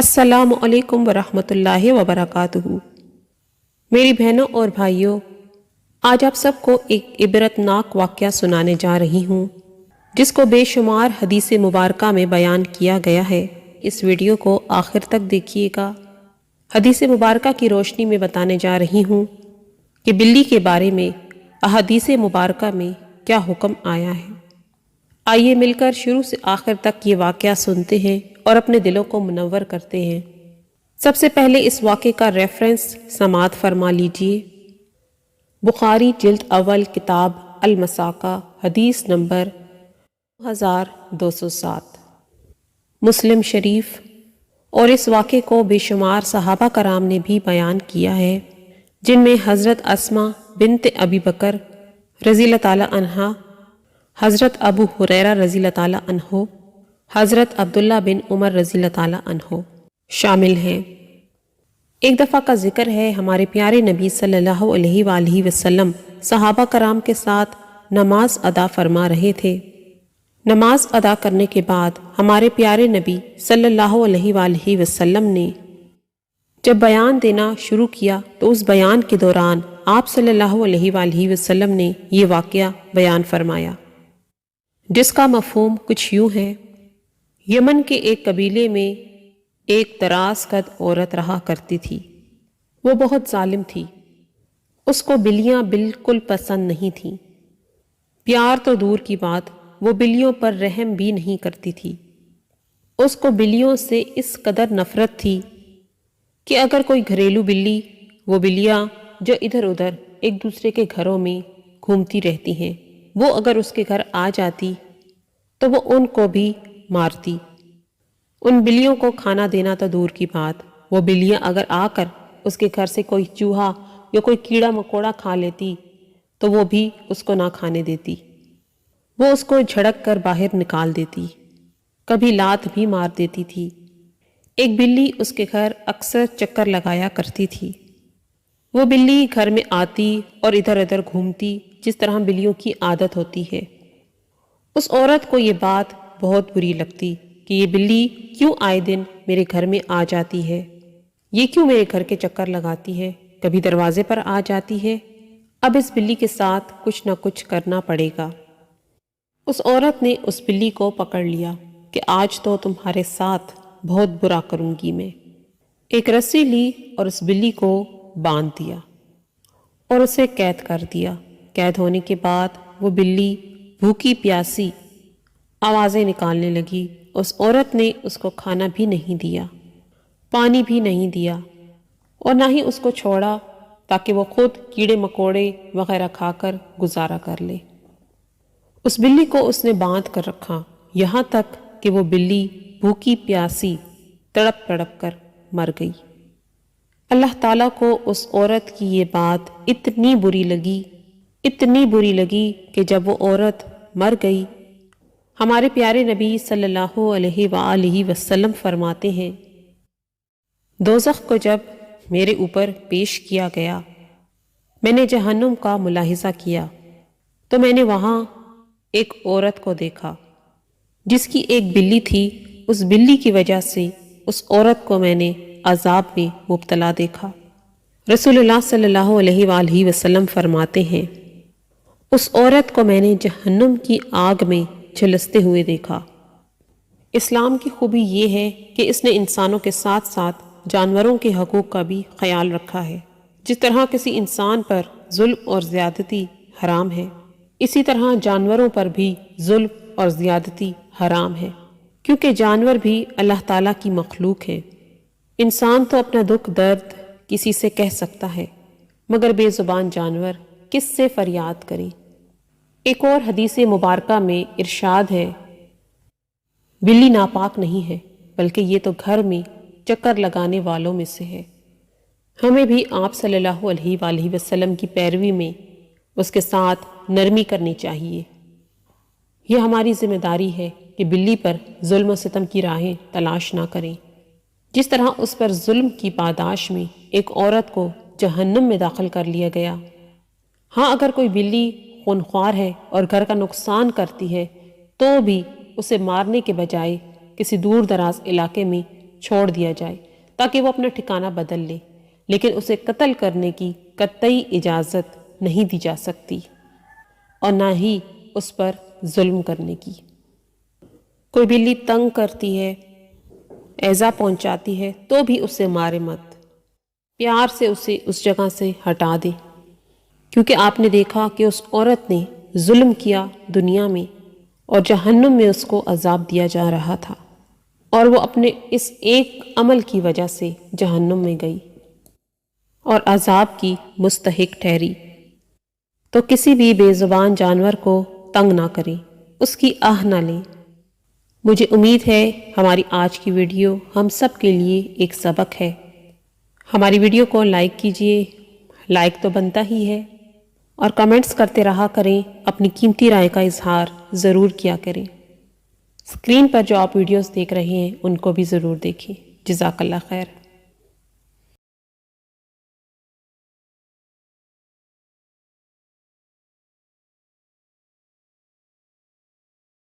السلام علیکم ورحمۃ اللہ وبرکاتہ۔ میری بہنوں اور بھائیوں، آج آپ سب کو ایک عبرت ناک واقعہ سنانے جا رہی ہوں جس کو بے شمار حدیث مبارکہ میں بیان کیا گیا ہے۔ اس ویڈیو کو آخر تک دیکھیے گا۔ حدیث مبارکہ کی روشنی میں بتانے جا رہی ہوں کہ بلی کے بارے میں احادیث مبارکہ میں کیا حکم آیا ہے۔ آئیے مل کر شروع سے آخر تک یہ واقعہ سنتے ہیں اور اپنے دلوں کو منور کرتے ہیں۔ سب سے پہلے اس واقعے کا ریفرنس سماعت فرما لیجئے۔ بخاری جلد اول کتاب المساکہ حدیث نمبر 2207، مسلم شریف، اور اس واقعے کو بے شمار صحابہ کرام نے بھی بیان کیا ہے، جن میں حضرت اسماء بنت ابی بکر رضی اللہ تعالی عنہا، حضرت ابو ہریرہ رضی اللہ تعالی عنہ، حضرت عبداللہ بن عمر رضی اللہ تعالی عنہ شامل ہیں۔ ایک دفعہ کا ذکر ہے، ہمارے پیارے نبی صلی اللہ علیہ وآلہ وسلم صحابہ کرام کے ساتھ نماز ادا فرما رہے تھے۔ نماز ادا کرنے کے بعد ہمارے پیارے نبی صلی اللہ علیہ وآلہ وسلم نے جب بیان دینا شروع کیا تو اس بیان کے دوران آپ صلی اللہ علیہ وآلہ وسلم نے یہ واقعہ بیان فرمایا، جس کا مفہوم کچھ یوں ہے۔ یمن کے ایک قبیلے میں ایک دراز قد عورت رہا کرتی تھی۔ وہ بہت ظالم تھی۔ اس کو بلیاں بالکل پسند نہیں تھیں۔ پیار تو دور کی بات، وہ بلیوں پر رحم بھی نہیں کرتی تھی۔ اس کو بلیوں سے اس قدر نفرت تھی کہ اگر کوئی گھریلو بلی، وہ بلیاں جو ادھر ادھر ایک دوسرے کے گھروں میں گھومتی رہتی ہیں، وہ اگر اس کے گھر آ جاتی تو وہ ان کو بھی مارتی۔ ان بلیوں کو کھانا دینا تو دور کی بات، وہ بلیاں اگر آ کر اس کے گھر سے کوئی چوہا یا کوئی کیڑا مکوڑا کھا لیتی تو وہ بھی اس کو نہ کھانے دیتی۔ وہ اس کو جھڑک کر باہر نکال دیتی، کبھی لات بھی مار دیتی تھی۔ ایک بلی اس کے گھر اکثر چکر لگایا کرتی تھی۔ وہ بلی گھر میں آتی اور ادھر ادھر گھومتی، جس طرح بلیوں کی عادت ہوتی ہے۔ اس عورت کو یہ بات بہت بری لگتی کہ یہ بلی کیوں آئے دن میرے گھر میں آ جاتی ہے، یہ کیوں میرے گھر کے چکر لگاتی ہے، کبھی دروازے پر آ جاتی ہے۔ اب اس بلی کے ساتھ کچھ نہ کچھ کرنا پڑے گا۔ اس عورت نے اس بلی کو پکڑ لیا کہ آج تو تمہارے ساتھ بہت برا کروں گی میں۔ ایک رسی لی اور اس بلی کو باندھ دیا اور اسے قید کر دیا۔ قید ہونے کے بعد وہ بلی بھوکی پیاسی آوازیں نکالنے لگی۔ اس عورت نے اس کو کھانا بھی نہیں دیا، پانی بھی نہیں دیا، اور نہ ہی اس کو چھوڑا تاکہ وہ خود کیڑے مکوڑے وغیرہ کھا کر گزارا کر لے۔ اس بلی کو اس نے باندھ کر رکھا یہاں تک کہ وہ بلی بھوکی پیاسی تڑپ تڑپ کر مر گئی۔ اللہ تعالیٰ کو اس عورت کی یہ بات اتنی بری لگی کہ جب وہ عورت مر گئی، ہمارے پیارے نبی صلی اللہ علیہ وآلہ وسلم فرماتے ہیں، دوزخ کو جب میرے اوپر پیش کیا گیا، میں نے جہنم کا ملاحظہ کیا تو میں نے وہاں ایک عورت کو دیکھا جس کی ایک بلی تھی۔ اس بلی کی وجہ سے اس عورت کو میں نے عذاب میں مبتلا دیکھا۔ رسول اللہ صلی اللہ علیہ وآلہ وسلم فرماتے ہیں، اس عورت کو میں نے جہنم کی آگ میں جھلستے ہوئے دیکھا۔ اسلام کی خوبی یہ ہے کہ اس نے انسانوں کے ساتھ ساتھ جانوروں کے حقوق کا بھی خیال رکھا ہے۔ جس طرح کسی انسان پر ظلم اور زیادتی حرام ہے، اسی طرح جانوروں پر بھی ظلم اور زیادتی حرام ہے، کیونکہ جانور بھی اللہ تعالیٰ کی مخلوق ہیں۔ انسان تو اپنا دکھ درد کسی سے کہہ سکتا ہے، مگر بے زبان جانور کس سے فریاد کرے۔ ایک اور حدیث مبارکہ میں ارشاد ہے، بلی ناپاک نہیں ہے، بلکہ یہ تو گھر میں چکر لگانے والوں میں سے ہے۔ ہمیں بھی آپ صلی اللہ علیہ وآلہ وسلم کی پیروی میں اس کے ساتھ نرمی کرنی چاہیے۔ یہ ہماری ذمہ داری ہے کہ بلی پر ظلم و ستم کی راہیں تلاش نہ کریں۔ جس طرح اس پر ظلم کی پاداش میں ایک عورت کو جہنم میں داخل کر لیا گیا، ہاں اگر کوئی بلی خونخوار ہے اور گھر کا نقصان کرتی ہے تو بھی اسے مارنے کے بجائے کسی دور دراز علاقے میں چھوڑ دیا جائے تاکہ وہ اپنا ٹھکانہ بدل لے، لیکن اسے قتل کرنے کی قطعی اجازت نہیں دی جا سکتی اور نہ ہی اس پر ظلم کرنے کی۔ کوئی بلی تنگ کرتی ہے، ایذا پہنچاتی ہے تو بھی اسے مارے مت، پیار سے اسے اس جگہ سے ہٹا دے، کیونکہ آپ نے دیکھا کہ اس عورت نے ظلم کیا دنیا میں اور جہنم میں اس کو عذاب دیا جا رہا تھا، اور وہ اپنے اس ایک عمل کی وجہ سے جہنم میں گئی اور عذاب کی مستحق ٹھہری۔ تو کسی بھی بے زبان جانور کو تنگ نہ کریں، اس کی آہ نہ لیں۔ مجھے امید ہے ہماری آج کی ویڈیو ہم سب کے لیے ایک سبق ہے۔ ہماری ویڈیو کو لائک کیجئے، لائک تو بنتا ہی ہے، اور کمنٹس کرتے رہا کریں، اپنی قیمتی رائے کا اظہار ضرور کیا کریں۔ اسکرین پر جو آپ ویڈیوز دیکھ رہے ہیں ان کو بھی ضرور دیکھیں۔ جزاک اللہ خیر۔